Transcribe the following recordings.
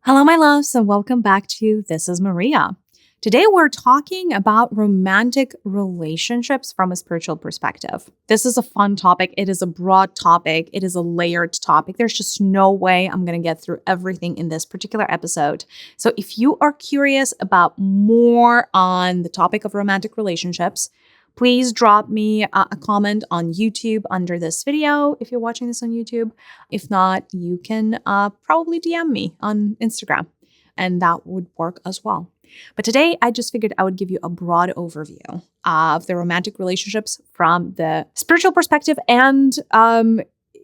Hello, my loves, and welcome back to This is Mariya. Today, we're talking about romantic relationships from a spiritual perspective. This is a fun topic. It is a broad topic. It is a layered topic. There's just no way I'm going to get through everything in this particular episode. So if you are curious about more on the topic of romantic relationships, please drop me a comment on YouTube under this video if you're watching this on YouTube. If not, you can probably DM me on Instagram, and that would work as well. But today, I just figured I would give you a broad overview of the romantic relationships from the spiritual perspective and,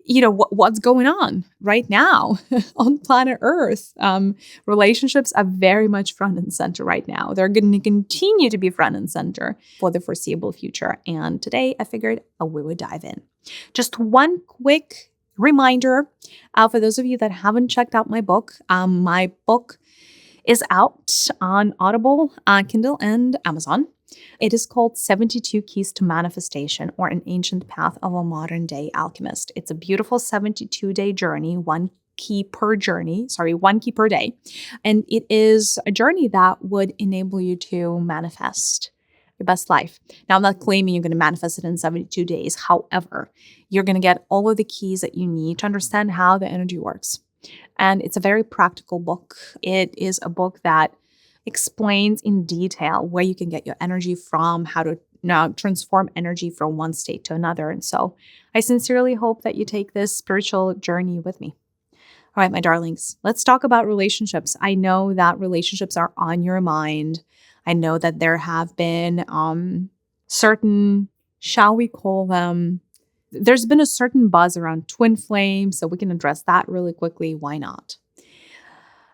what's going on right now on planet Earth. Relationships are very much front and center right now. They're going to continue to be front and center for the foreseeable future. And today, I figured we would dive in. Just one quick reminder for those of you that haven't checked out my book. My book is out on Audible, Kindle, and Amazon. It is called 72 Keys to Manifestation, or An Ancient Path of a Modern Day Alchemist. It's a beautiful 72-day journey, one key per day. And it is a journey that would enable you to manifest your best life. Now, I'm not claiming you're going to manifest it in 72 days. However, you're going to get all of the keys that you need to understand how the energy works. And it's a very practical book. It is a book that explains in detail where you can get your energy from, how to transform energy from one state to another. And so I sincerely hope that you take this spiritual journey with me. All right, my darlings, let's talk about relationships. I know that relationships are on your mind. I know that there have been certain, shall we call them, there's been a certain buzz around twin flames, so we can address that really quickly. Why not?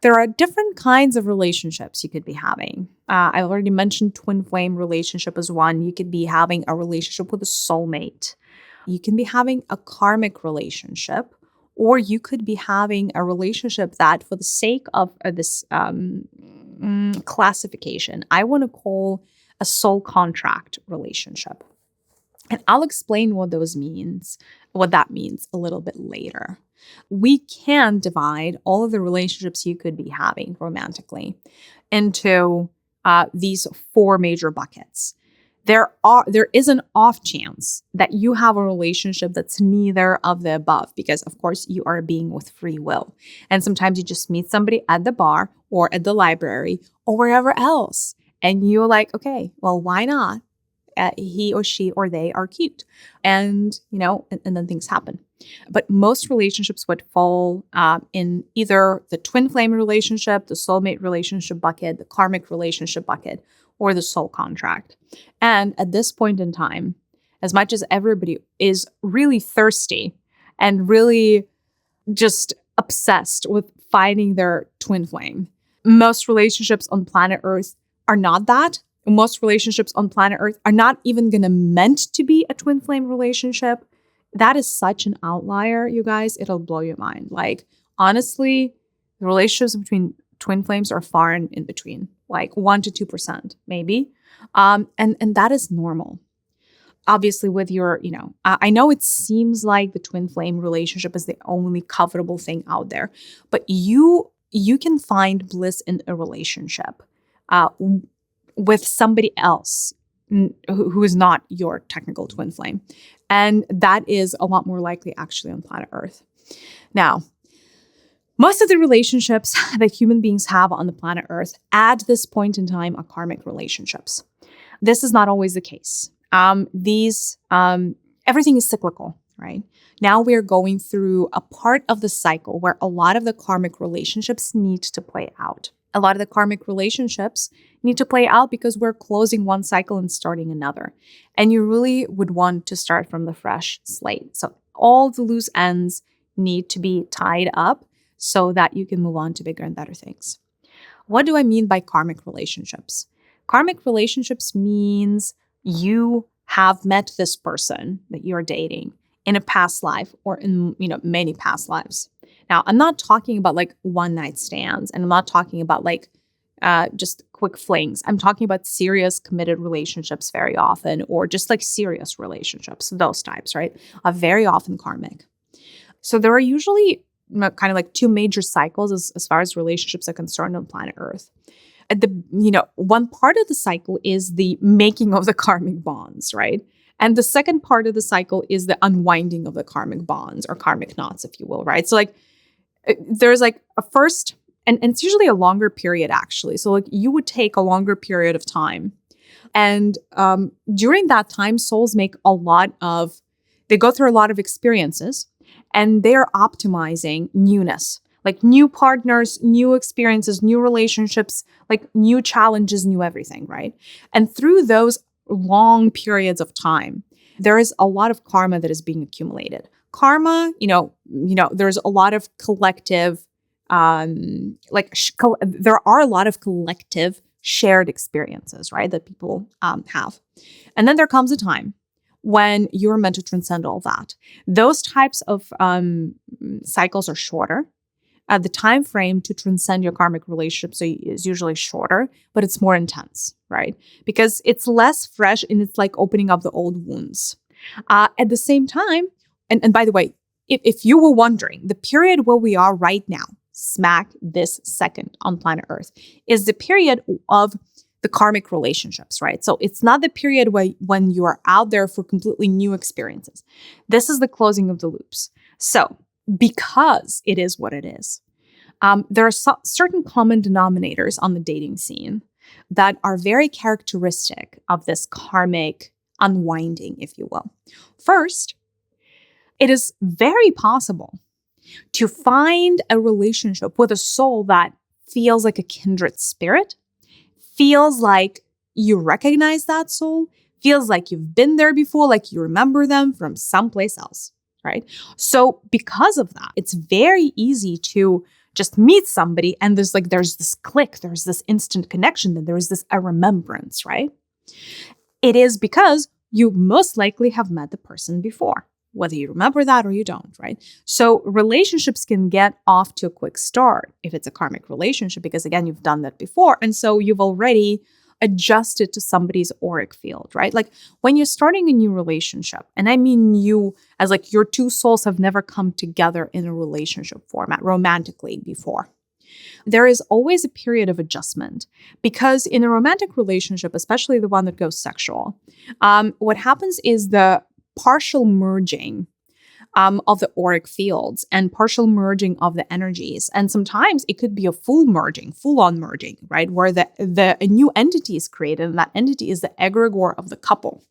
There are different kinds of relationships you could be having. I already mentioned twin flame relationship as one. You could be having a relationship with a soulmate. You can be having a karmic relationship, or you could be having a relationship that, for the sake of this classification, I want to call a soul contract relationship. And I'll explain what that means a little bit later. We can divide all of the relationships you could be having romantically into these four major buckets. There is an off chance that you have a relationship that's neither of the above, because of course you are a being with free will. And sometimes you just meet somebody at the bar or at the library or wherever else. And you're like, okay, well, why not? He or she or they are cute. And then things happen. But most relationships would fall in either the twin flame relationship, the soulmate relationship bucket, the karmic relationship bucket, or the soul contract. And at this point in time, as much as everybody is really thirsty and really just obsessed with finding their twin flame, most relationships on planet Earth are not that. Most relationships on planet Earth are not even going to meant to be a twin flame relationship. That is such an outlier, you guys. It'll blow your mind. Like, honestly, the relationships between twin flames are far in between, like 1% to 2%, maybe. And that is normal. Obviously, with your, I know it seems like the twin flame relationship is the only covetable thing out there, but you can find bliss in a relationship with somebody else who is not your technical twin flame. And that is a lot more likely actually on planet Earth. Now, most of the relationships that human beings have on the planet Earth at this point in time are karmic relationships. This is not always the case. Everything is cyclical, right? Now we're going through a part of the cycle where a lot of the karmic relationships need to play out. A lot of the karmic relationships need to play out because we're closing one cycle and starting another. And you really would want to start from the fresh slate. So all the loose ends need to be tied up so that you can move on to bigger and better things. What do I mean by karmic relationships? Karmic relationships means you have met this person that you're dating in a past life or in many past lives. Now, I'm not talking about like one night stands, and I'm not talking about like just quick flings. I'm talking about serious committed relationships very often, or just like serious relationships. Those types, right, are very often karmic. So there are usually kind of like two major cycles as far as relationships are concerned on planet Earth. At the, one part of the cycle is the making of the karmic bonds, right? And the second part of the cycle is the unwinding of the karmic bonds or karmic knots, if you will, right? So like there's like a first, and it's usually a longer period actually. So like you would take a longer period of time. And during that time, souls they go through a lot of experiences and they're optimizing newness, like new partners, new experiences, new relationships, like new challenges, new everything, right? And through those long periods of time, there is a lot of karma that is being accumulated. Karma, there's a lot of collective, there are a lot of collective shared experiences, right, that people have. And then there comes a time when you're meant to transcend all that. Those types of cycles are shorter. The time frame to transcend your karmic relationships is usually shorter, but it's more intense, right? Because it's less fresh and it's like opening up the old wounds. At the same time, and by the way, if you were wondering, the period where we are right now, smack this second on planet Earth, is the period of the karmic relationships, right? So it's not the period when you are out there for completely new experiences. This is the closing of the loops. So because it is what it is, there are certain common denominators on the dating scene that are very characteristic of this karmic unwinding, if you will. First, it is very possible to find a relationship with a soul that feels like a kindred spirit, feels like you recognize that soul, feels like you've been there before, like you remember them from someplace else, right? So because of that, it's very easy to just meet somebody and there's this click, there's this instant connection, then there's this a remembrance, right? It is because you most likely have met the person before, whether you remember that or you don't, right? So relationships can get off to a quick start if it's a karmic relationship, because again, you've done that before. And so you've already adjusted to somebody's auric field, right? Like when you're starting a new relationship, and I mean you as like your two souls have never come together in a relationship format romantically before. There is always a period of adjustment because in a romantic relationship, especially the one that goes sexual, what happens is the partial merging of the auric fields and partial merging of the energies. And sometimes it could be a full-on merging, right? Where a new entity is created and that entity is the egregore of the couple.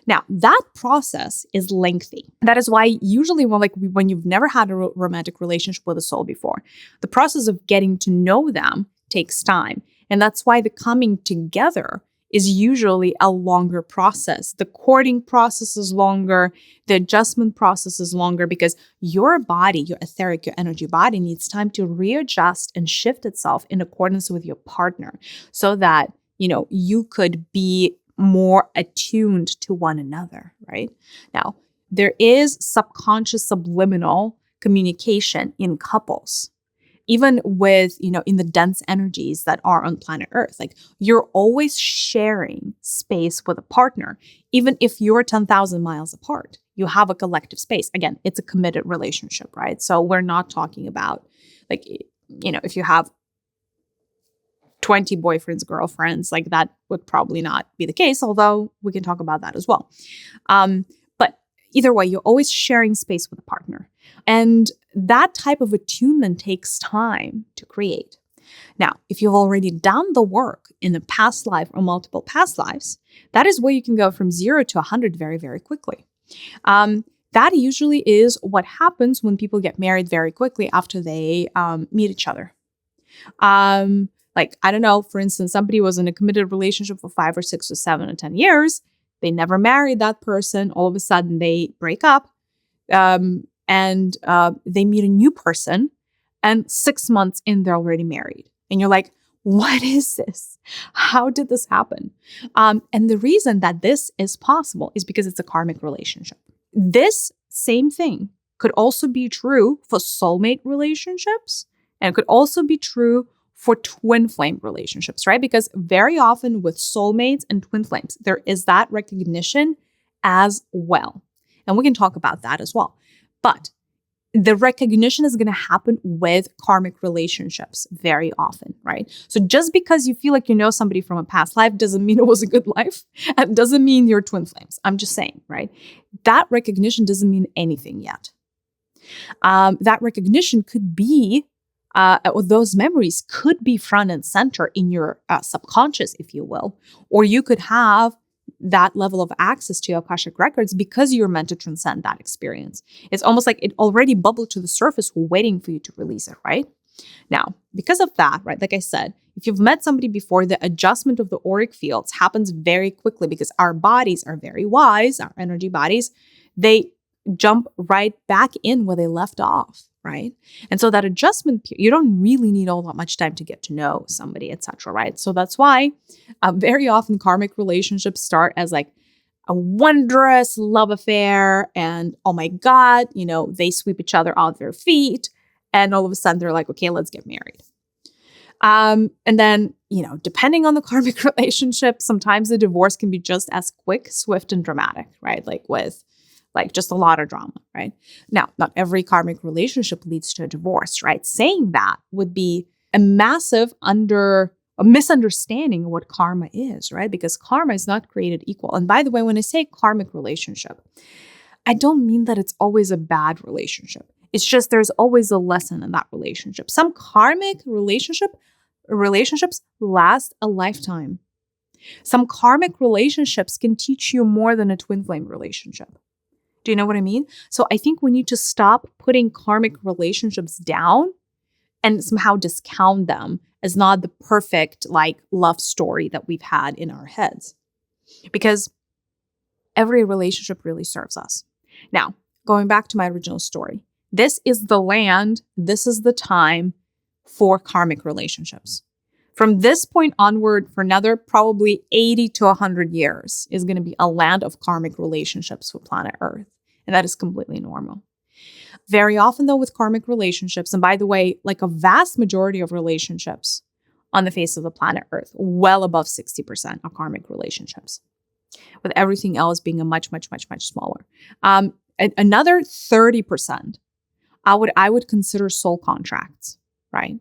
Now, that process is lengthy. That is why usually when you've never had a romantic relationship with a soul before, the process of getting to know them takes time. And that's why the coming together is usually a longer process. The courting process is longer. The adjustment process is longer because your body, your etheric, your energy body needs time to readjust and shift itself in accordance with your partner so that, you could be more attuned to one another, right? Now, there is subconscious subliminal communication in couples. Even with, in the dense energies that are on planet Earth, like you're always sharing space with a partner, even if you're 10,000 miles apart, you have a collective space. Again, it's a committed relationship, right? So we're not talking about like, if you have 20 boyfriends, girlfriends, like that would probably not be the case, although we can talk about that as well. But either way, you're always sharing space with a partner. And that type of attunement takes time to create. Now, if you've already done the work in a past life or multiple past lives, that is where you can go from 0 to 100 very, very quickly. That usually is what happens when people get married very quickly after they meet each other. Like, I don't know, for instance, somebody was in a committed relationship for 5 or 6 or 7 or 10 years. They never married that person. All of a sudden, they break up. And they meet a new person, and 6 months in, they're already married. And you're like, what is this? How did this happen? And the reason that this is possible is because it's a karmic relationship. This same thing could also be true for soulmate relationships, and it could also be true for twin flame relationships, right? Because very often with soulmates and twin flames, there is that recognition as well. And we can talk about that as well. But the recognition is going to happen with karmic relationships very often, right? So just because you feel like you know somebody from a past life doesn't mean it was a good life. And doesn't mean you're twin flames. I'm just saying, right? That recognition doesn't mean anything yet. That recognition could be, those memories could be front and center in your subconscious, if you will. Or you could have that level of access to your Akashic records because you're meant to transcend that experience. It's almost like it already bubbled to the surface waiting for you to release it, right? Now, because of that, right, like I said, if you've met somebody before, the adjustment of the auric fields happens very quickly because our bodies are very wise, our energy bodies, they jump right back in where they left off, right? And so that adjustment, you don't really need all that much time to get to know somebody, etc., right? So that's why very often karmic relationships start as like a wondrous love affair and, oh my God, they sweep each other off their feet and all of a sudden they're like, okay, let's get married. And then, depending on the karmic relationship, sometimes the divorce can be just as quick, swift, and dramatic, right? Like just a lot of drama, right? Now, not every karmic relationship leads to a divorce, right? Saying that would be a massive misunderstanding of what karma is, right? Because karma is not created equal. And by the way, when I say karmic relationship, I don't mean that it's always a bad relationship. It's just there's always a lesson in that relationship. Some karmic relationships last a lifetime. Some karmic relationships can teach you more than a twin flame relationship. Do you know what I mean? So I think we need to stop putting karmic relationships down and somehow discount them as not the perfect love story that we've had in our heads. Because every relationship really serves us. Now, going back to my original story, this is the land, this is the time for karmic relationships. From this point onward, for another probably 80 to 100 years, is going to be a land of karmic relationships for planet Earth. And that is completely normal. Very often, though, with karmic relationships, and by the way, like a vast majority of relationships on the face of the planet Earth, well above 60% are karmic relationships, with everything else being a much, much, much, much smaller. Another 30%, I would consider soul contracts, right?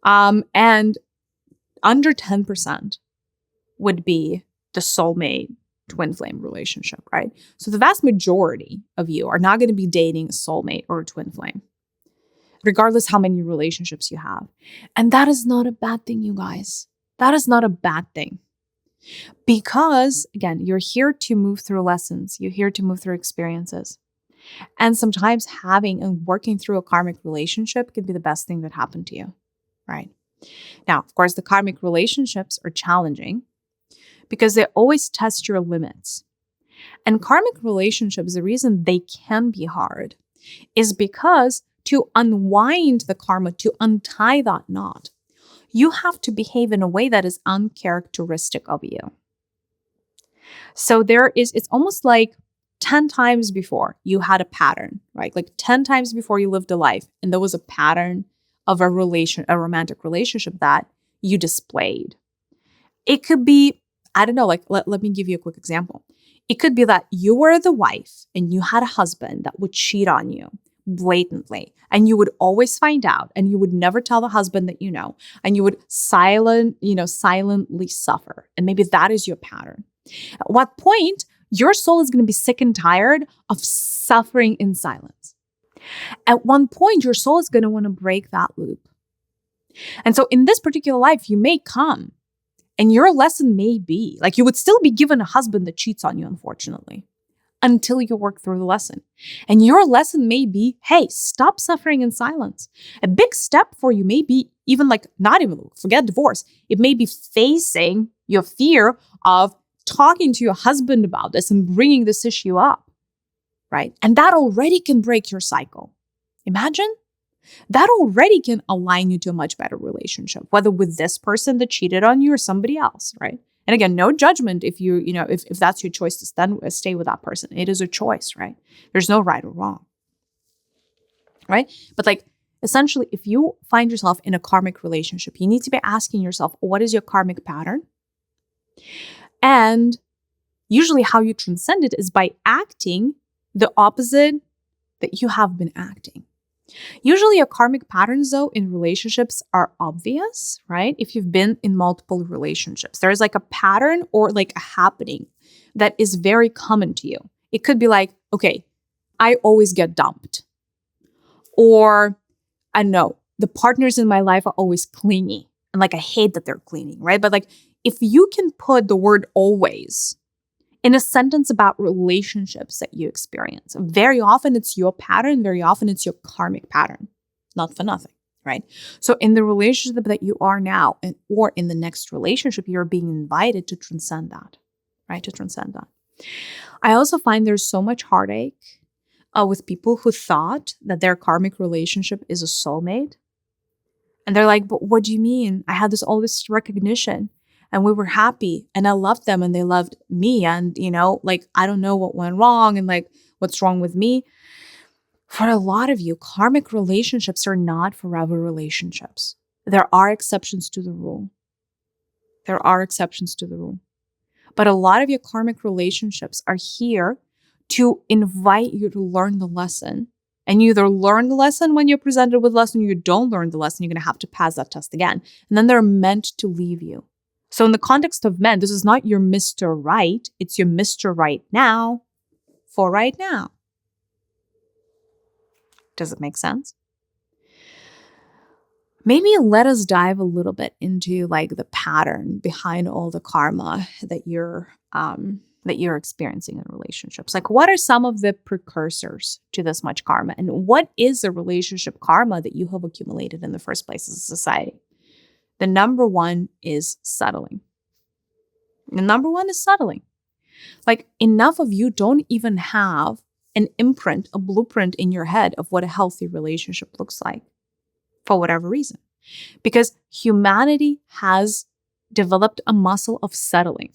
And under 10% would be the soulmate twin flame relationship, right? So the vast majority of you are not going to be dating a soulmate or a twin flame, regardless how many relationships you have. And that is not a bad thing, you guys. That is not a bad thing. Because, again, you're here to move through lessons. You're here to move through experiences. And sometimes having and working through a karmic relationship can be the best thing that happened to you, right? Now, of course, the karmic relationships are challenging because they always test your limits. And karmic relationships, the reason they can be hard is because to unwind the karma, to untie that knot, you have to behave in a way that is uncharacteristic of you. So it's almost like 10 times before you had a pattern, right? Like 10 times before you lived a life, and there was a pattern of a romantic relationship that you displayed. It could be, I don't know, let me give you a quick example. It could be that you were the wife and you had a husband that would cheat on you blatantly, and you would always find out, and you would never tell the husband that you know, and you would silently suffer. And maybe that is your pattern. At what point your soul is going to be sick and tired of suffering in silence. At one point, your soul is going to want to break that loop. And so in this particular life, you may come and your lesson may be, you would still be given a husband that cheats on you, unfortunately, until you work through the lesson. And your lesson may be, hey, stop suffering in silence. A big step for you may be forget divorce. It may be facing your fear of talking to your husband about this and bringing this issue up, right? And that already can break your cycle. Imagine that already can align you to a much better relationship, whether with this person that cheated on you or somebody else, right? And again, no judgment if if that's your choice to stay with that person. It is a choice, right? There's no right or wrong, right? But essentially, if you find yourself in a karmic relationship, you need to be asking yourself, what is your karmic pattern? And usually how you transcend it is by acting the opposite that you have been acting. Usually your karmic patterns though in relationships are obvious, right? If you've been in multiple relationships, there's like a pattern or like a happening that is very common to you. It could be like, okay, I always get dumped. Or I don't know, the partners in my life are always clingy. And like I hate that they're clingy, right? But like if you can put the word always in a sentence about relationships that you experience, very often it's your pattern, very often it's your karmic pattern. Not for nothing, right? So in the relationship that you are now or in the next relationship, you're being invited to transcend that, right? To transcend that. I also find there's so much heartache with people who thought that their karmic relationship is a soulmate. And they're like, but what do you mean? I had all this recognition and we were happy and I loved them and they loved me. And, like, I don't know what went wrong and like, what's wrong with me? For a lot of you, karmic relationships are not forever relationships. There are exceptions to the rule. There are exceptions to the rule. But a lot of your karmic relationships are here to invite you to learn the lesson. And you either learn the lesson when you're presented with lesson, or you don't learn the lesson, you're going to have to pass that test again. And then they're meant to leave you. So in the context of men, this is not your Mr. Right. It's your Mr. Right now for right now. Does it make sense? Maybe let us dive a little bit into like the pattern behind all the karma that you're experiencing in relationships. Like, what are some of the precursors to this much karma? And what is the relationship karma that you have accumulated in the first place as a society? The number one is settling. The number one is settling. Like, enough of you don't even have an imprint, a blueprint in your head of what a healthy relationship looks like for whatever reason. Because humanity has developed a muscle of settling.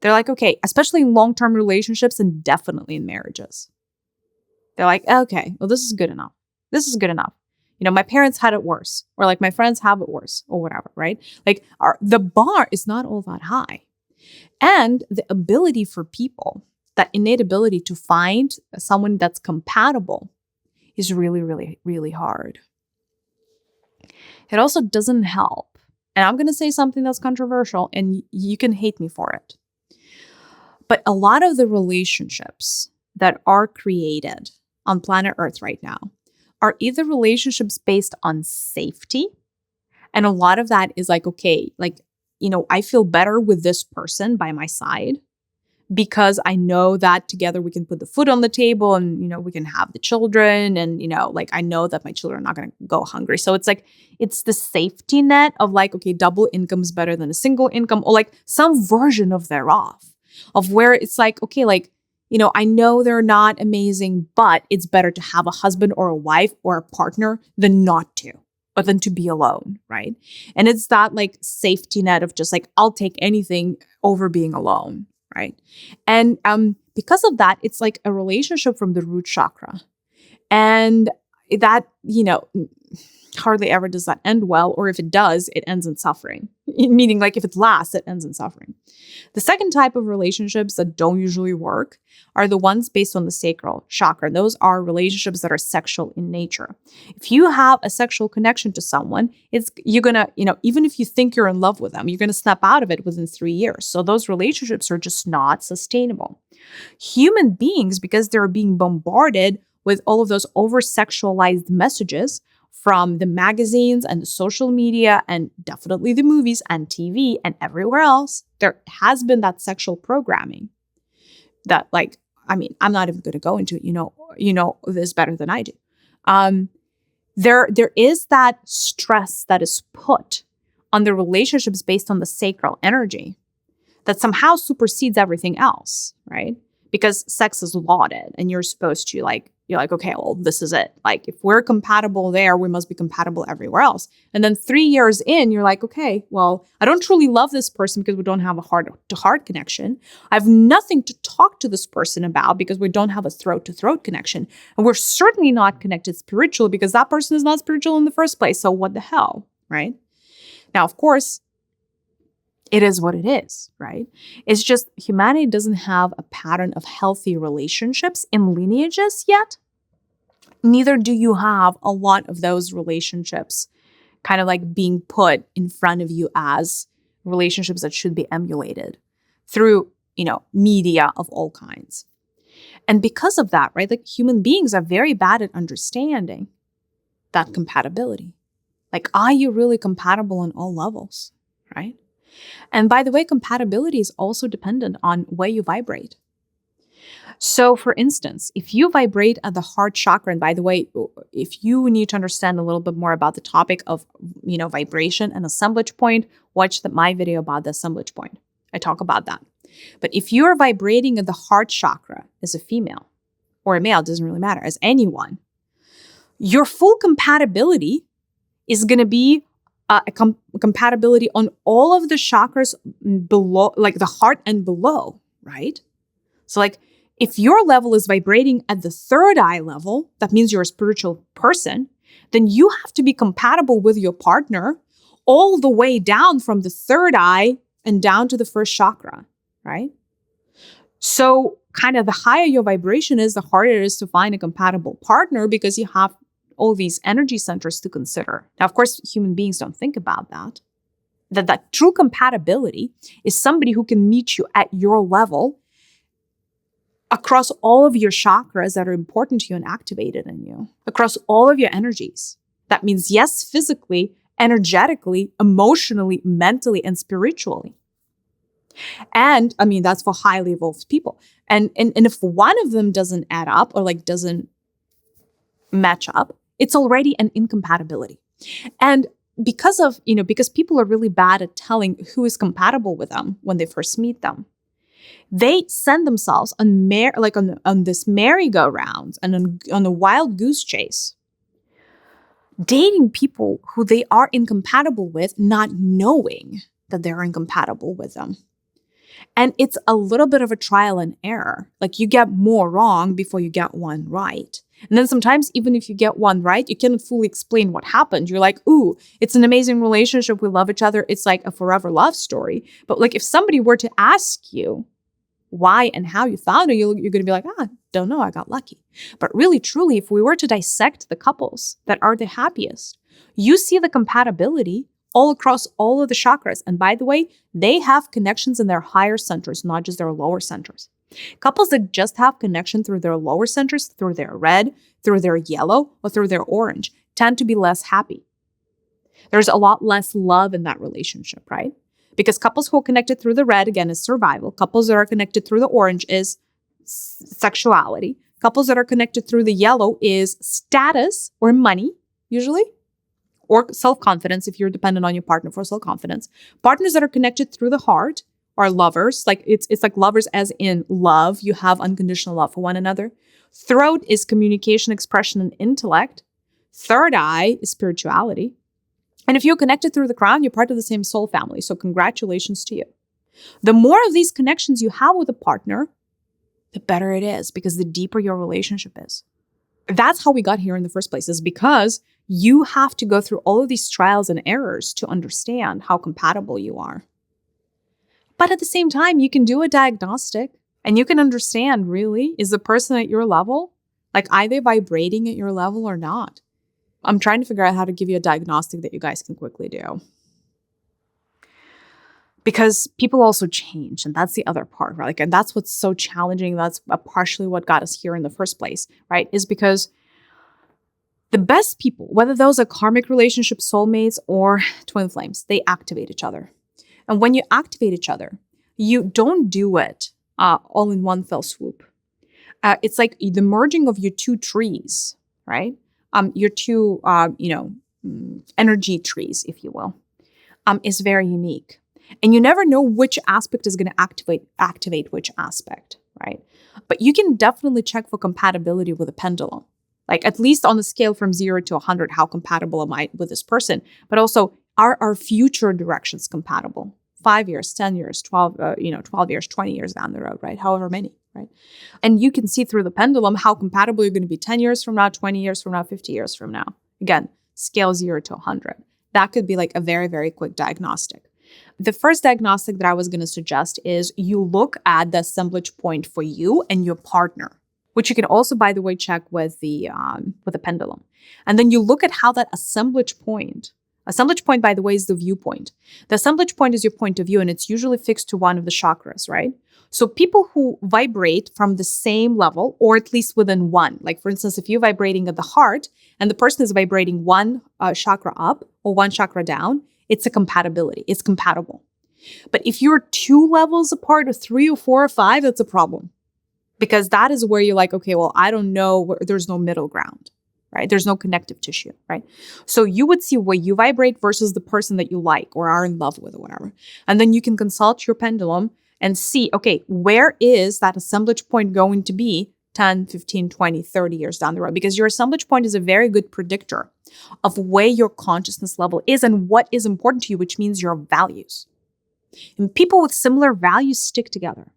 They're like, okay, especially in long-term relationships and definitely in marriages. They're like, okay, well, this is good enough. This is good enough. My parents had it worse, or like my friends have it worse, or whatever, right? Like the bar is not all that high. And the ability for people, that innate ability to find someone that's compatible is really, really, really hard. It also doesn't help. And I'm going to say something that's controversial and you can hate me for it. But a lot of the relationships that are created on planet Earth right now are either relationships based on safety. And a lot of that is like, okay, like, I feel better with this person by my side because I know that together we can put the food on the table and, we can have the children and, like I know that my children are not going to go hungry. So it's like, it's the safety net of like, okay, double income is better than a single income or like some version of thereof of where it's like, okay, like, I know they're not amazing, but it's better to have a husband or a wife or a partner than not to, or than to be alone, right? And it's that like safety net of just like, I'll take anything over being alone, right? And because of that, it's like a relationship from the root chakra. And that, hardly ever does that end well, or if it does, it ends in suffering. Meaning like if it lasts, it ends in suffering. The second type of relationships that don't usually work are the ones based on the sacral chakra. Those are relationships that are sexual in nature. If you have a sexual connection to someone, you're gonna, even if you think you're in love with them, you're gonna snap out of it within 3 years. So those relationships are just not sustainable. Human beings, because they're being bombarded with all of those over-sexualized messages from the magazines and the social media and definitely the movies and TV and everywhere else, there has been that sexual programming that like, I'm not even going to go into it. You know this better than I do. There is that stress that is put on the relationships based on the sacral energy that somehow supersedes everything else, right? Because sex is lauded and you're supposed to you're like, okay, well, this is it. Like if we're compatible there, we must be compatible everywhere else. And then 3 years in, you're like, okay, well, I don't truly love this person because we don't have a heart-to-heart connection. I have nothing to talk to this person about because we don't have a throat-to-throat connection. And we're certainly not connected spiritually because that person is not spiritual in the first place. So what the hell, right? Now, of course, it is what it is, right? It's just humanity doesn't have a pattern of healthy relationships in lineages yet. Neither do you have a lot of those relationships kind of like being put in front of you as relationships that should be emulated through, media of all kinds. And because of that, right, like human beings are very bad at understanding that compatibility. Like, are you really compatible on all levels, right? And by the way, compatibility is also dependent on where you vibrate. So for instance, if you vibrate at the heart chakra, and by the way, if you need to understand a little bit more about the topic of, vibration and assemblage point, watch my video about the assemblage point. I talk about that. But if you're vibrating at the heart chakra as a female or a male, doesn't really matter, as anyone, your full compatibility is going to be compatibility on all of the chakras below, like the heart and below, right? So like if your level is vibrating at the third eye level, that means you're a spiritual person, then you have to be compatible with your partner all the way down from the third eye and down to the first chakra, right? So kind of the higher your vibration is, the harder it is to find a compatible partner because you have all these energy centers to consider. Now, of course, human beings don't think about that. That true compatibility is somebody who can meet you at your level across all of your chakras that are important to you and activated in you, across all of your energies. That means, yes, physically, energetically, emotionally, mentally, and spiritually. And I mean, that's for highly evolved people. And if one of them doesn't add up or like doesn't match up, it's already an incompatibility. And because people are really bad at telling who is compatible with them when they first meet them, they send themselves on this merry-go-round and on a wild goose chase, dating people who they are incompatible with, not knowing that they're incompatible with them. And it's a little bit of a trial and error. Like you get more wrong before you get one right. And then sometimes even if you get one right, you cannot fully explain what happened. You're like, ooh, it's an amazing relationship. We love each other. It's like a forever love story. But like if somebody were to ask you why and how you found it, you're going to be like, don't know. I got lucky. But really, truly, if we were to dissect the couples that are the happiest, you see the compatibility all across all of the chakras. And by the way, they have connections in their higher centers, not just their lower centers. Couples that just have connection through their lower centers, through their red, through their yellow, or through their orange, tend to be less happy. There's a lot less love in that relationship, right? Because couples who are connected through the red, again, is survival. Couples that are connected through the orange is sexuality. Couples that are connected through the yellow is status or money, usually, or self-confidence if you're dependent on your partner for self-confidence. Partners that are connected through the heart are lovers. Like it's like lovers as in love. You have unconditional love for one another. Throat is communication, expression, and intellect. Third eye is spirituality. And if you're connected through the crown, you're part of the same soul family. So congratulations to you. The more of these connections you have with a partner, the better it is because the deeper your relationship is. That's how we got here in the first place, is because you have to go through all of these trials and errors to understand how compatible you are. But at the same time, you can do a diagnostic and you can understand, really, is the person at your level? Like, are they vibrating at your level or not? I'm trying to figure out how to give you a diagnostic that you guys can quickly do. Because people also change, and that's the other part, right? Like, and that's what's so challenging. That's partially what got us here in the first place, right? Is because the best people, whether those are karmic relationships, soulmates, or twin flames, they activate each other. And when you activate each other, you don't do it all in one fell swoop. It's like the merging of your two trees, right? Your two, energy trees, if you will, is very unique. And you never know which aspect is going to activate which aspect, right? But you can definitely check for compatibility with a pendulum. Like at least on the scale from 0 to 100, how compatible am I with this person? But also, are our future directions compatible? 5 years, 10 years, 12 years, 20 years down the road, right? However many, right? And you can see through the pendulum how compatible you're going to be 10 years from now, 20 years from now, 50 years from now. Again, scale 0 to 100. That could be like a very, very quick diagnostic. The first diagnostic that I was going to suggest is you look at the assemblage point for you and your partner, which you can also, by the way, check with the pendulum. And then you look at how that assemblage point, by the way, is the viewpoint. The assemblage point is your point of view, and it's usually fixed to one of the chakras, right? So people who vibrate from the same level, or at least within one, like for instance, if you're vibrating at the heart and the person is vibrating one chakra up or one chakra down, it's a compatibility. It's compatible. But if you're 2 levels apart or 3 or 4 or 5, that's a problem. Because that is where you're like, okay, well, I don't know, there's no middle ground, right? There's no connective tissue, right? So you would see where you vibrate versus the person that you like or are in love with or whatever. And then you can consult your pendulum and see, okay, where is that assemblage point going to be 10, 15, 20, 30 years down the road? Because your assemblage point is a very good predictor of where your consciousness level is and what is important to you, which means your values. And people with similar values stick together.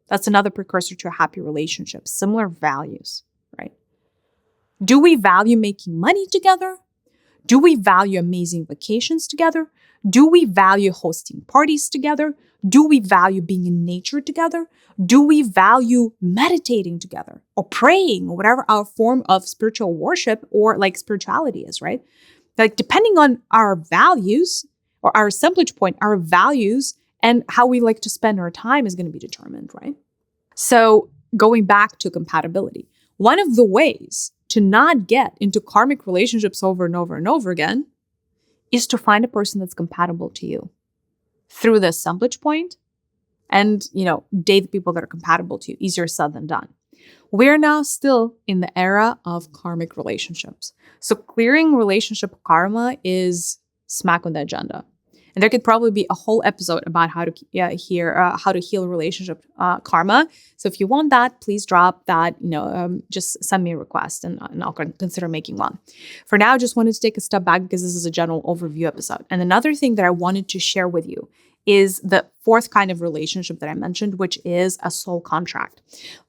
That's another precursor to a happy relationship, similar values, right? Do we value making money together? Do we value amazing vacations together? Do we value hosting parties together? Do we value being in nature together? Do we value meditating together or praying or whatever our form of spiritual worship or like spirituality is, right? Like depending on our values or our assemblage point, our values and how we like to spend our time is going to be determined, right? So going back to compatibility, one of the ways to not get into karmic relationships over and over and over again is to find a person that's compatible to you through the assemblage point and, date the people that are compatible to you. Easier said than done. We're now still in the era of karmic relationships. So clearing relationship karma is smack on the agenda. And there could probably be a whole episode about how to heal relationship karma. So if you want that, please drop that, just send me a request and I'll consider making one. For now, I just wanted to take a step back because this is a general overview episode. And another thing that I wanted to share with you is the 4th kind of relationship that I mentioned, which is a soul contract.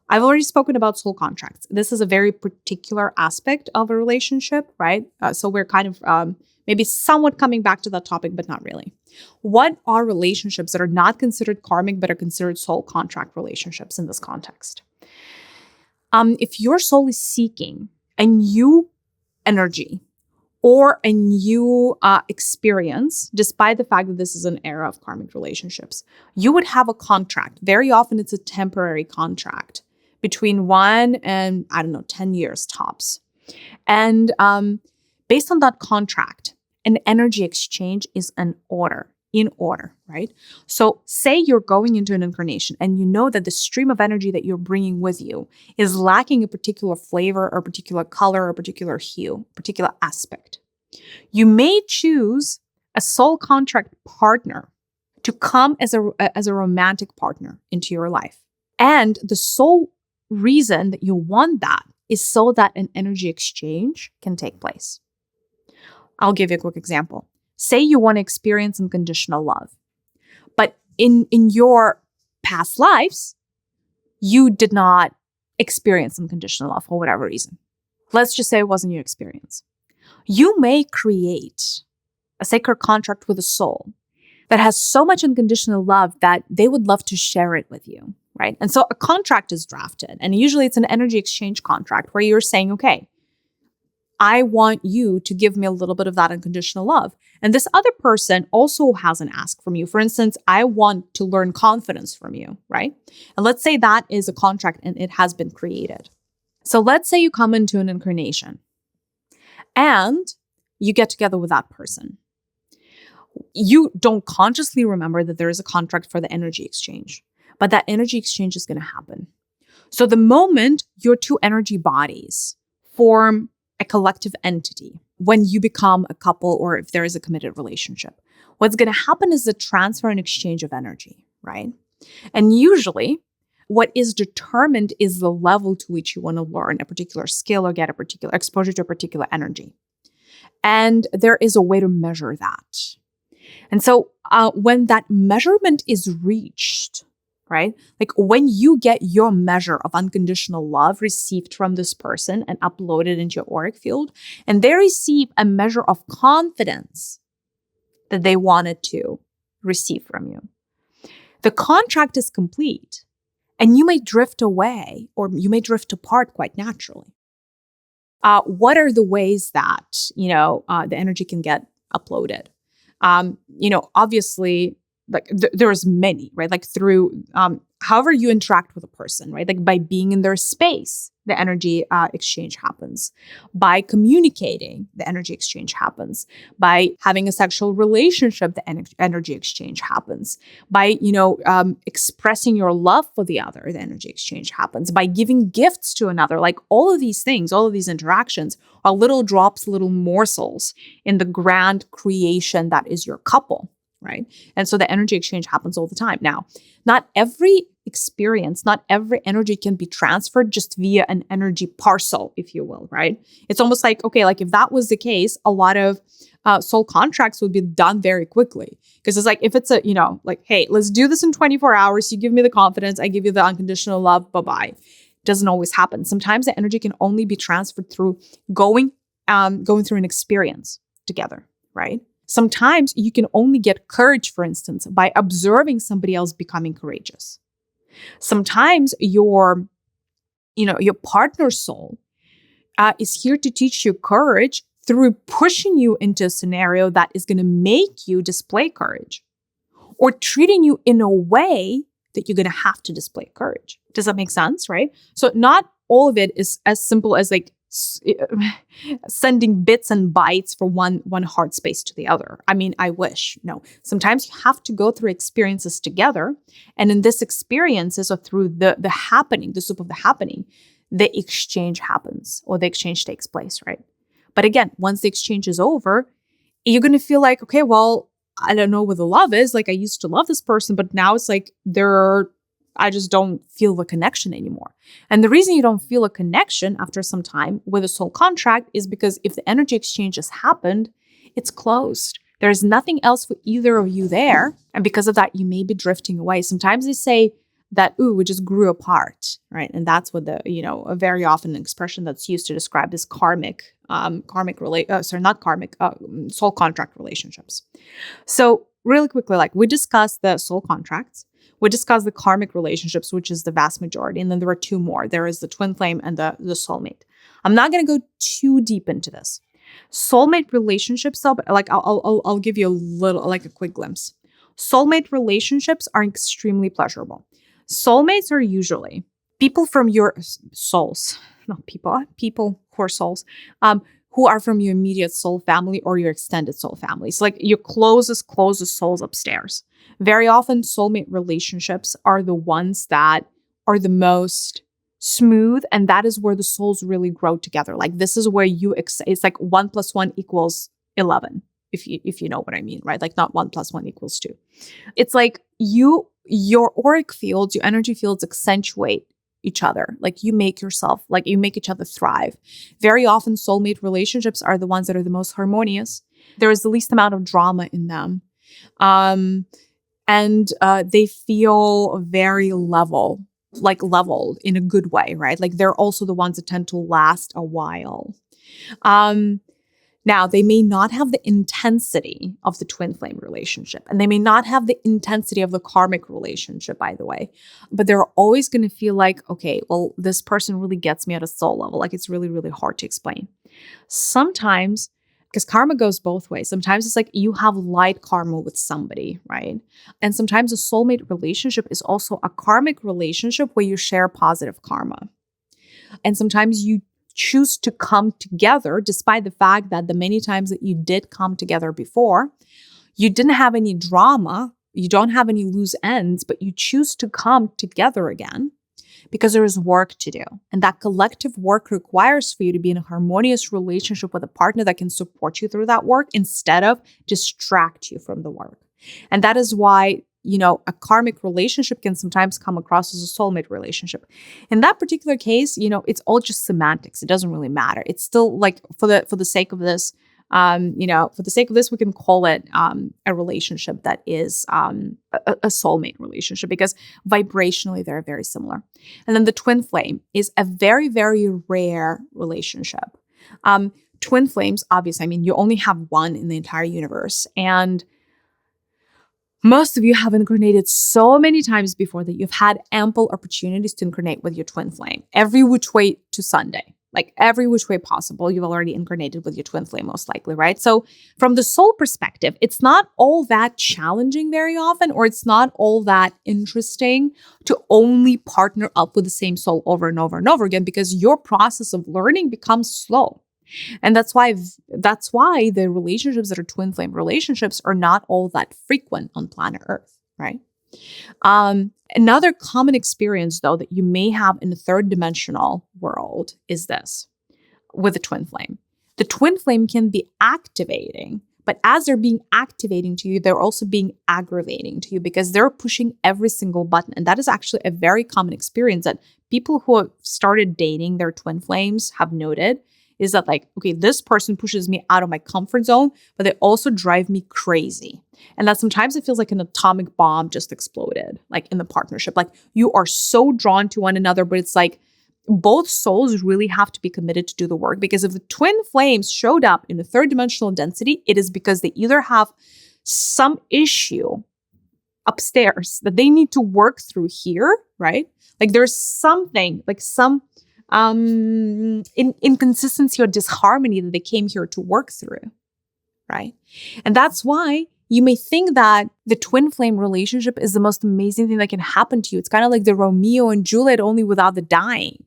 I've already spoken about soul contracts. This is a very particular aspect of a relationship, right? So we're kind of maybe somewhat coming back to that topic, but not really. What are relationships that are not considered karmic, but are considered soul contract relationships in this context? If your soul is seeking a new energy or a new experience, despite the fact that this is an era of karmic relationships, you would have a contract. Very often it's a temporary contract between 1 and, 10 years tops. And based on that contract, an energy exchange is in order, right? So say you're going into an incarnation and you know that the stream of energy that you're bringing with you is lacking a particular flavor or a particular color or a particular hue, particular aspect. You may choose a soul contract partner to come as a romantic partner into your life. And the sole reason that you want that is so that an energy exchange can take place. I'll give you a quick example. Say you want to experience unconditional love, but in your past lives, you did not experience unconditional love for whatever reason. Let's just say it wasn't your experience. You may create a sacred contract with a soul that has so much unconditional love that they would love to share it with you, right? And so a contract is drafted, and usually it's an energy exchange contract where you're saying, okay, I want you to give me a little bit of that unconditional love. And this other person also has an ask from you. For instance, I want to learn confidence from you, right? And let's say that is a contract and it has been created. So let's say you come into an incarnation and you get together with that person. You don't consciously remember that there is a contract for the energy exchange, but that energy exchange is going to happen. So the moment your 2 energy bodies form a collective entity, when you become a couple or if there is a committed relationship, what's going to happen is the transfer and exchange of energy, right? And usually what is determined is the level to which you want to learn a particular skill or get a particular exposure to a particular energy. And there is a way to measure that. And so when that measurement is reached, right? Like when you get your measure of unconditional love received from this person and uploaded into your auric field, and they receive a measure of confidence that they wanted to receive from you, the contract is complete. And you may drift away or you may drift apart quite naturally. What are the ways that, the energy can get uploaded? Obviously, like there's many, right? Like through however you interact with a person, right? Like by being in their space, the energy exchange happens. By communicating, the energy exchange happens. By having a sexual relationship, the energy exchange happens. By, expressing your love for the other, the energy exchange happens. By giving gifts to another, like all of these things, all of these interactions are little drops, little morsels in the grand creation that is your couple. Right. And so the energy exchange happens all the time. Now, not every experience, not every energy can be transferred just via an energy parcel, if you will. Right. It's almost like, okay, like if that was the case, a lot of soul contracts would be done very quickly. Because it's like, if it's like, hey, let's do this in 24 hours. You give me the confidence. I give you the unconditional love. Bye-bye. Doesn't always happen. Sometimes the energy can only be transferred through going through an experience together. Right. Sometimes you can only get courage, for instance, by observing somebody else becoming courageous. Sometimes your partner's soul is here to teach you courage through pushing you into a scenario that is going to make you display courage or treating you in a way that you're going to have to display courage. Does that make sense, right? So not all of it is as simple as like sending bits and bytes from one heart space to the other. I mean, I wish. No. Sometimes you have to go through experiences together. And in this experiences or through the happening, the soup of the happening, the exchange happens or the exchange takes place, right? But again, once the exchange is over, you're going to feel like, okay, well, I don't know what the love is. Like I used to love this person, but now it's like I just don't feel the connection anymore. And the reason you don't feel a connection after some time with a soul contract is because if the energy exchange has happened, it's closed. There's nothing else for either of you there. And because of that, you may be drifting away. Sometimes they say that, we just grew apart, right? And that's what a very often an expression that's used to describe this soul contract relationships. So really quickly, like we discussed the soul contracts. We discussed the karmic relationships, which is the vast majority. And then there are two more. There is the twin flame and the soulmate. I'm not going to go too deep into this. Soulmate relationships, though, but like I'll give you a little, like a quick glimpse. Soulmate relationships are extremely pleasurable. Soulmates are usually people from your souls, not people who are souls, who are from your immediate soul family or your extended soul family. So like your closest souls upstairs. Very often, soulmate relationships are the ones that are the most smooth, and that is where the souls really grow together. Like this is where it's like 1 + 1 = 11, if you know what I mean, right? Like not 1 + 1 = 2. It's like your auric fields, your energy fields accentuate each other. Like you make each other thrive. Very often, soulmate relationships are the ones that are the most harmonious. There is the least amount of drama in them. And they feel very leveled in a good way, right? Like they're also the ones that tend to last a while. Now, they may not have the intensity of the twin flame relationship, and they may not have the intensity of the karmic relationship, by the way, but they're always going to feel like, okay, well, this person really gets me at a soul level. Like it's really, really hard to explain. Sometimes, because karma goes both ways. Sometimes it's like you have light karma with somebody, right? And sometimes a soulmate relationship is also a karmic relationship where you share positive karma. And sometimes you choose to come together despite the fact that the many times that you did come together before, you didn't have any drama, you don't have any loose ends, but you choose to come together again because there is work to do. And that collective work requires for you to be in a harmonious relationship with a partner that can support you through that work instead of distract you from the work. And that is why, a karmic relationship can sometimes come across as a soulmate relationship. In that particular case, it's all just semantics. It doesn't really matter. It's still like for the sake of this, we can call it a relationship that is a soulmate relationship because vibrationally they're very similar. And then the twin flame is a very, very rare relationship. Twin flames, obviously, I mean, you only have one in the entire universe. And Most of you have incarnated so many times before that you've had ample opportunities to incarnate with your twin flame. Every which way to Sunday, like every which way possible, you've already incarnated with your twin flame, most likely, right? So from the soul perspective, it's not all that challenging very often, or it's not all that interesting to only partner up with the same soul over and over and over again, because your process of learning becomes slow. And that's why the relationships that are twin flame relationships are not all that frequent on planet Earth, right? Another common experience, though, that you may have in the third dimensional world is this with the twin flame. The twin flame can be activating, but as they're being activating to you, they're also being aggravating to you because they're pushing every single button. And that is actually a very common experience that people who have started dating their twin flames have noted. Is that like, okay, this person pushes me out of my comfort zone, but they also drive me crazy. And that sometimes it feels like an atomic bomb just exploded, like in the partnership. Like you are so drawn to one another, but it's like both souls really have to be committed to do the work. Because if the twin flames showed up in the third dimensional density, it is because they either have some issue upstairs that they need to work through here, right? Like there's something, like some inconsistency or disharmony that they came here to work through, right? And that's why you may think that the twin flame relationship is the most amazing thing that can happen to you. It's kind of like the Romeo and Juliet, only without the dying.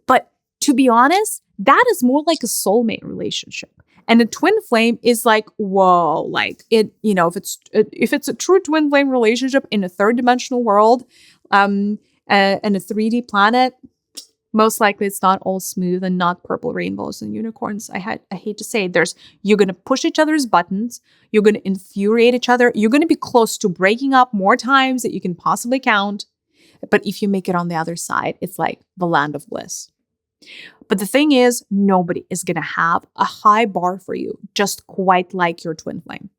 But to be honest, that is more like a soulmate relationship. And a twin flame is like, whoa, like it, if it's a true twin flame relationship in a third dimensional world, and a 3D planet, most likely it's not all smooth and not purple rainbows and unicorns. I hate to say it. You're going to push each other's buttons. You're going to infuriate each other. You're going to be close to breaking up more times that you can possibly count. But if you make it on the other side, it's like the land of bliss. But the thing is, nobody is going to have a high bar for you, just quite like your twin flame.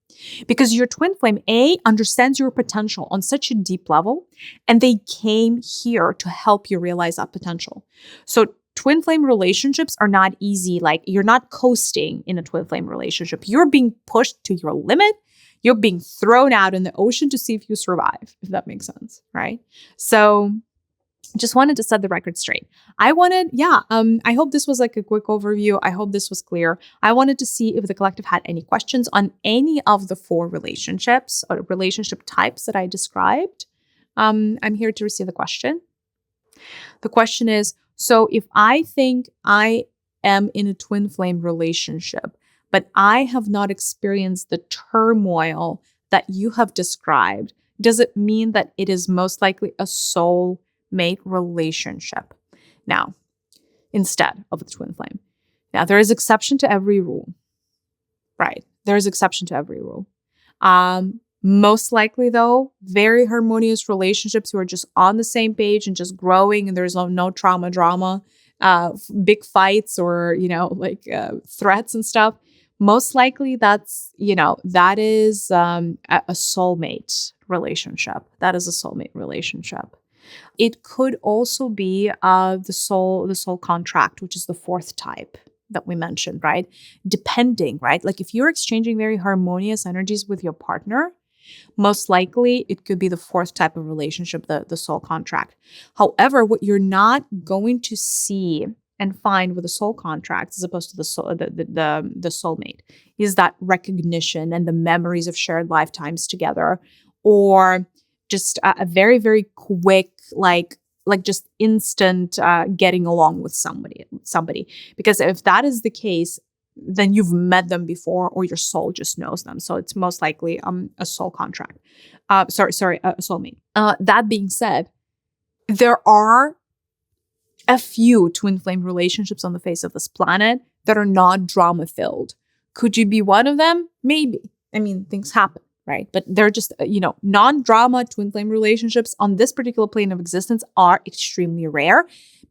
Because your twin flame, understands your potential on such a deep level, and they came here to help you realize that potential. So twin flame relationships are not easy. Like you're not coasting in a twin flame relationship. You're being pushed to your limit. You're being thrown out in the ocean to see if you survive, if that makes sense, right? So just wanted to set the record straight. I hope this was like a quick overview. I hope this was clear. I wanted to see if the collective had any questions on any of the 4 relationships or relationship types that I described. I'm here to receive the question. The question is, so if I think I am in a twin flame relationship, but I have not experienced the turmoil that you have described, does it mean that it is most likely a soulmate relationship? Now, instead of the twin flame. Now, there is exception to every rule, right? There is exception to every rule. Most likely, though, very harmonious relationships who are just on the same page and just growing, and there's no drama, big fights or threats and stuff. Most likely, that is a soulmate relationship. That is a soulmate relationship. It could also be the soul contract, which is the 4th type that we mentioned, right? Depending, right? Like if you're exchanging very harmonious energies with your partner, most likely it could be the 4th type of relationship, the soul contract. However, what you're not going to see and find with a soul contract, as opposed to the soulmate, is that recognition and the memories of shared lifetimes together, or just a very, very quick, like just instant getting along with somebody. Because if that is the case, then you've met them before, or your soul just knows them. So it's most likely a soul contract. A soulmate. That being said, there are a few twin flame relationships on the face of this planet that are not drama filled. Could you be one of them? Maybe. I mean, things happen, right? But they're just, non-drama twin flame relationships on this particular plane of existence are extremely rare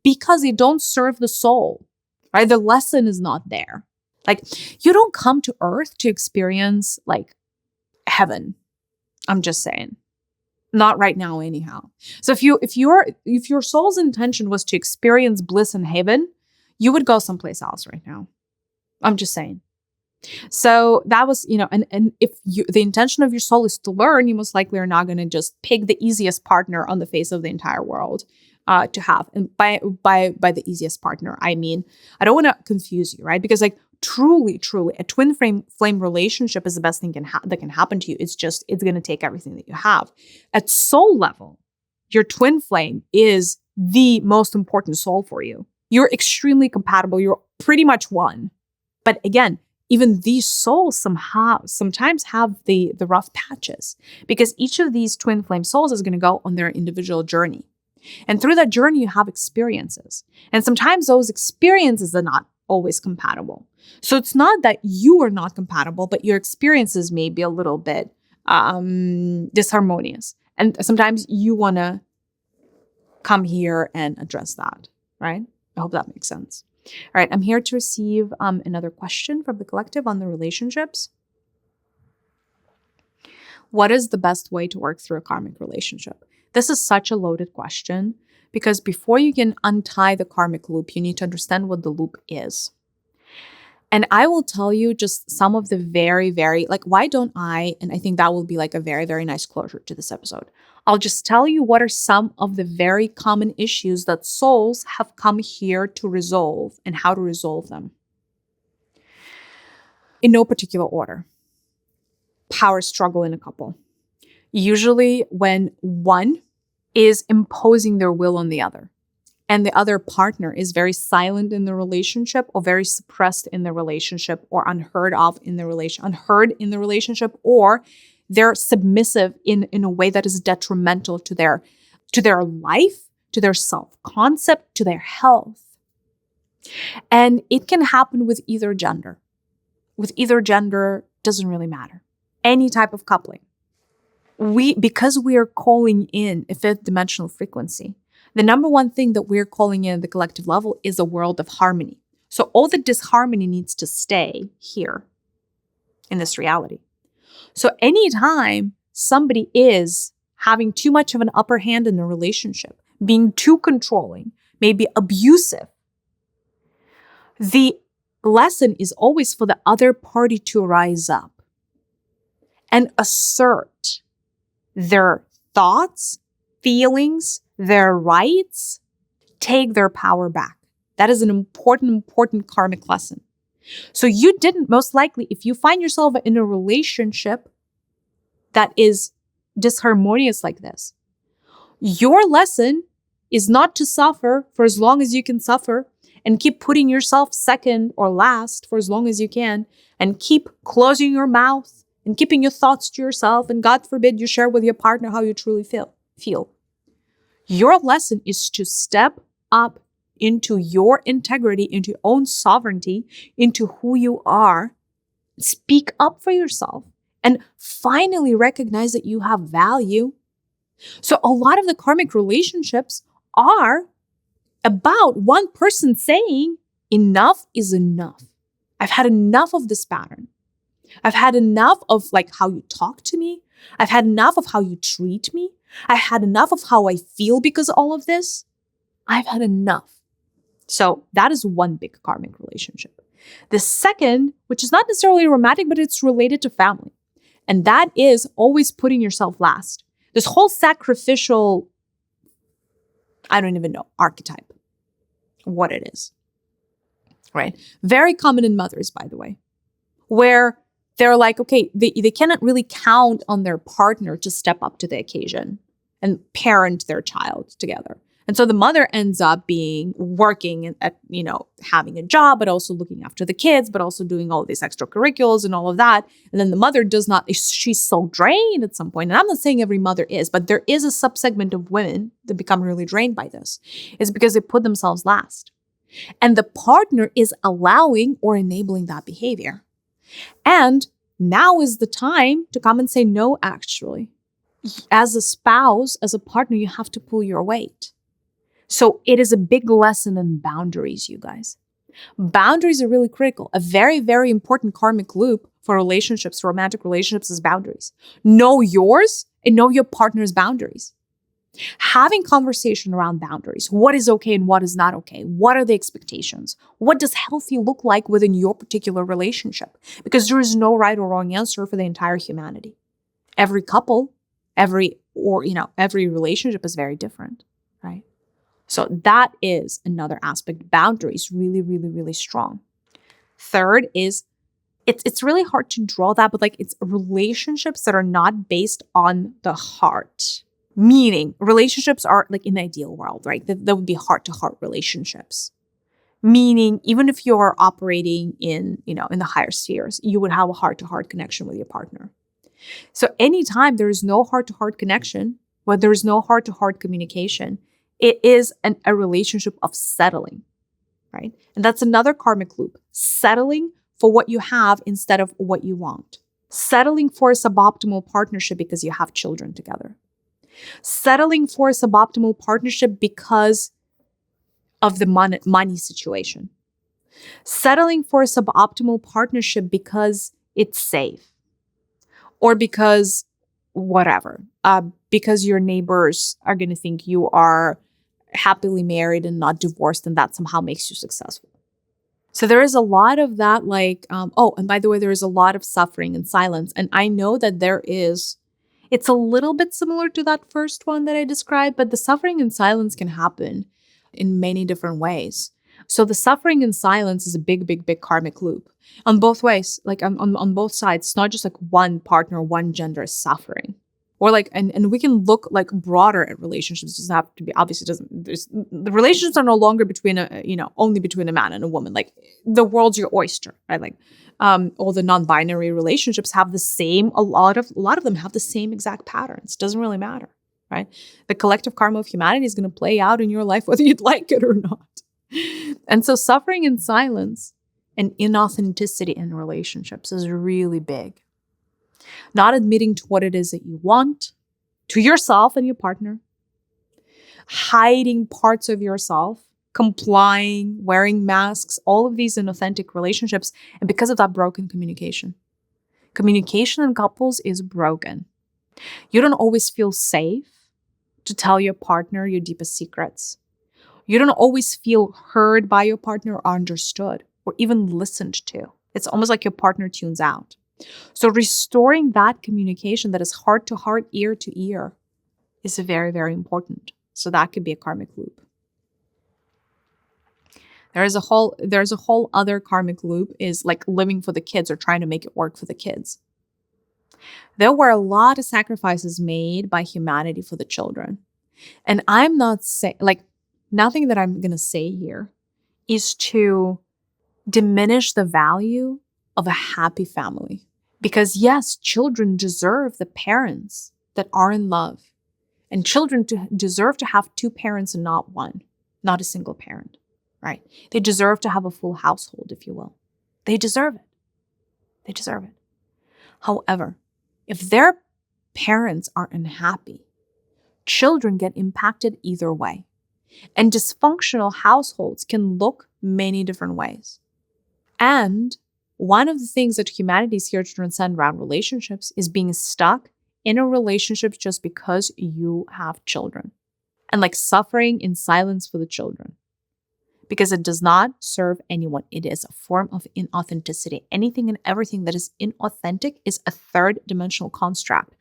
because they don't serve the soul, right? The lesson is not there. Like, you don't come to Earth to experience like heaven. I'm just saying. Not right now, anyhow. So if your soul's intention was to experience bliss in heaven, you would go someplace else right now. I'm just saying. So that was, and if the intention of your soul is to learn, you most likely are not going to just pick the easiest partner on the face of the entire world to have. And by the easiest partner, I mean, I don't want to confuse you, right? Because like truly, a twin flame relationship is the best thing that can happen to you. It's going to take everything that you have. At soul level, your twin flame is the most important soul for you. You're extremely compatible. You're pretty much one. But again, even these souls sometimes have the rough patches, because each of these twin flame souls is going to go on their individual journey. And through that journey, you have experiences. And sometimes those experiences are not always compatible. So it's not that you are not compatible, but your experiences may be a little bit disharmonious. And sometimes you want to come here and address that, right? I hope that makes sense. All right, I'm here to receive another question from the collective on the relationships. What is the best way to work through a karmic relationship? This is such a loaded question, because before you can untie the karmic loop, you need to understand what the loop is. And I will tell you just some of the very, very, why don't I, and I think that will be like a very, very nice closure to this episode. I'll just tell you what are some of the very common issues that souls have come here to resolve and how to resolve them. In no particular order. Power struggle in a couple. Usually when one is imposing their will on the other, and the other partner is very silent in the relationship, or very suppressed in the relationship, or unheard in the relationship, or they're submissive in a way that is detrimental to their life, to their self-concept, to their health. And it can happen with either gender. With either gender, doesn't really matter. Any type of coupling. Because we are calling in a fifth dimensional frequency, the number one thing that we're calling in at the collective level is a world of harmony. So all the disharmony needs to stay here in this reality. So anytime somebody is having too much of an upper hand in the relationship, being too controlling, maybe abusive, the lesson is always for the other party to rise up and assert their thoughts, feelings, their rights, take their power back. That is an important karmic lesson. So you didn't, most likely, if you find yourself in a relationship that is disharmonious like this, your lesson is not to suffer for as long as you can suffer and keep putting yourself second or last for as long as you can, and keep closing your mouth and keeping your thoughts to yourself, and God forbid you share with your partner how you truly feel. Your lesson is to step up into your integrity, into your own sovereignty, into who you are, speak up for yourself, and finally recognize that you have value. So a lot of the karmic relationships are about one person saying, enough is enough. I've had enough of this pattern. I've had enough of how you talk to me. I've had enough of how you treat me. I've had enough of how I feel because of all of this. I've had enough. So that is one big karmic relationship. The second, which is not necessarily romantic, but it's related to family. And that is always putting yourself last. This whole sacrificial, I don't even know, archetype, what it is, right? Very common in mothers, by the way, where they're like, okay, they cannot really count on their partner to step up to the occasion and parent their child together. And so the mother ends up working at, having a job, but also looking after the kids, but also doing all these extracurriculars and all of that. And then the mother she's so drained at some point. And I'm not saying every mother is, but there is a subsegment of women that become really drained by this. It's because they put themselves last. And the partner is allowing or enabling that behavior. And now is the time to come and say, no, actually. As a spouse, as a partner, you have to pull your weight. So it is a big lesson in boundaries, you guys. Boundaries are really critical. A very, very important karmic loop for relationships, romantic relationships, is boundaries. Know yours and know your partner's boundaries. Having conversation around boundaries. What is okay and what is not okay? What are the expectations? What does healthy look like within your particular relationship? Because there is no right or wrong answer for the entire humanity. Every couple, every relationship is very different, right? So that is another aspect. Boundaries, really, really, really strong. Third is, it's really hard to draw that, but like it's relationships that are not based on the heart. Meaning relationships are like in the ideal world, right? That would be heart-to-heart relationships. Meaning even if you're operating in the higher spheres, you would have a heart-to-heart connection with your partner. So anytime there is no heart-to-heart connection, when there is no heart-to-heart communication, it is a relationship of settling, right? And that's another karmic loop. Settling for what you have instead of what you want. Settling for a suboptimal partnership because you have children together. Settling for a suboptimal partnership because of the money situation. Settling for a suboptimal partnership because it's safe. Or because whatever. Because your neighbors are going to think you are happily married and not divorced, and that somehow makes you successful. So there is a lot of that, and by the way, there is a lot of suffering and silence. And I know that it's a little bit similar to that first one that I described, but the suffering and silence can happen in many different ways. So the suffering and silence is a big, big, big karmic loop on both ways, like on both sides. It's not just like one partner, one gender is suffering. Or and we can look like broader at relationships. It doesn't have to be, obviously the relationships are no longer only between a man and a woman. Like the world's your oyster, right? All the non-binary relationships have the same, a lot of them have the same exact patterns. It doesn't really matter, right? The collective karma of humanity is going to play out in your life whether you'd like it or not. And so suffering in silence and inauthenticity in relationships is really big. Not admitting to what it is that you want, to yourself and your partner. Hiding parts of yourself, complying, wearing masks, all of these inauthentic relationships. And because of that, broken communication. Communication in couples is broken. You don't always feel safe to tell your partner your deepest secrets. You don't always feel heard by your partner or understood or even listened to. It's almost like your partner tunes out. So restoring that communication that is heart to heart, ear to ear is very, very important. So that could be a karmic loop. There's a whole other karmic loop is like living for the kids or trying to make it work for the kids. There were a lot of sacrifices made by humanity for the children. And I'm not saying, nothing that I'm going to say here is to diminish the value of a happy family. Because yes, children deserve the parents that are in love. And children deserve to have two parents and not one, not a single parent, right? They deserve to have a full household, if you will. They deserve it. They deserve it. However, if their parents are unhappy, children get impacted either way. And dysfunctional households can look many different ways. And one of the things that humanity is here to transcend around relationships is being stuck in a relationship just because you have children. And suffering in silence for the children. Because it does not serve anyone. It is a form of inauthenticity. Anything and everything that is inauthentic is a third dimensional construct.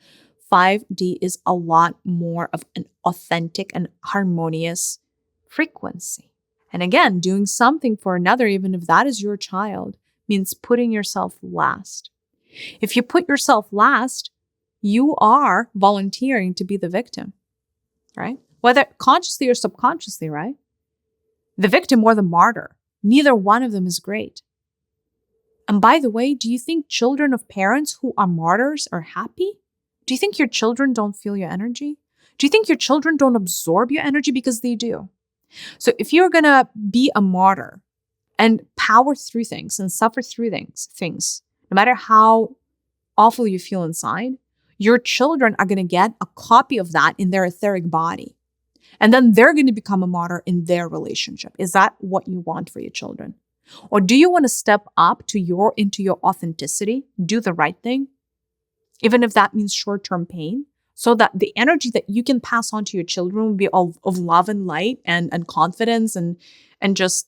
5D is a lot more of an authentic and harmonious frequency. And again, doing something for another, even if that is your child, means putting yourself last. If you put yourself last, you are volunteering to be the victim, right? Whether consciously or subconsciously, right? The victim or the martyr. Neither one of them is great. And by the way, do you think children of parents who are martyrs are happy? Do you think your children don't feel your energy? Do you think your children don't absorb your energy? Because they do. So if you're going to be a martyr and power through things and suffer through things, no matter how awful you feel inside, your children are going to get a copy of that in their etheric body. And then they're going to become a martyr in their relationship. Is that what you want for your children? Or do you want to step up into your authenticity, do the right thing, even if that means short-term pain, so that the energy that you can pass on to your children will be of love and light and confidence and just,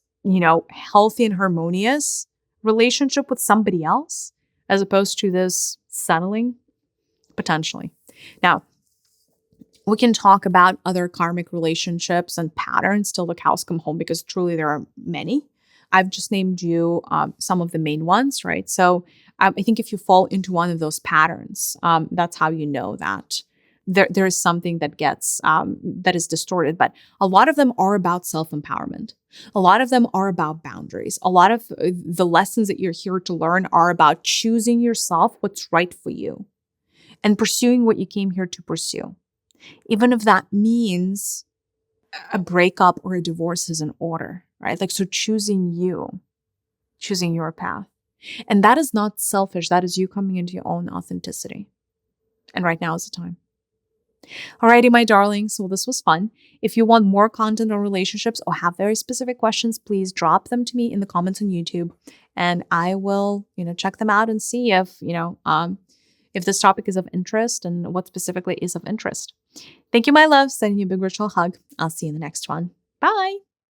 healthy and harmonious relationship with somebody else, as opposed to this settling, potentially. Now, we can talk about other karmic relationships and patterns till the cows come home, because truly there are many. I've just named you some of the main ones, right? So I think if you fall into one of those patterns, that's how you know that there is something that gets that is distorted. But a lot of them are about self-empowerment. A lot of them are about boundaries. A lot of the lessons that you're here to learn are about choosing yourself, what's right for you, and pursuing what you came here to pursue. Even if that means a breakup or a divorce is in order, right? Like, so choosing your path. And that is not selfish. That is you coming into your own authenticity. And right now is the time. Alrighty, my darlings. So this was fun. If you want more content on relationships or have very specific questions, please drop them to me in the comments on YouTube, and I will, check them out and see if this topic is of interest and what specifically is of interest. Thank you, my love. Sending you a big virtual hug. I'll see you in the next one. Bye.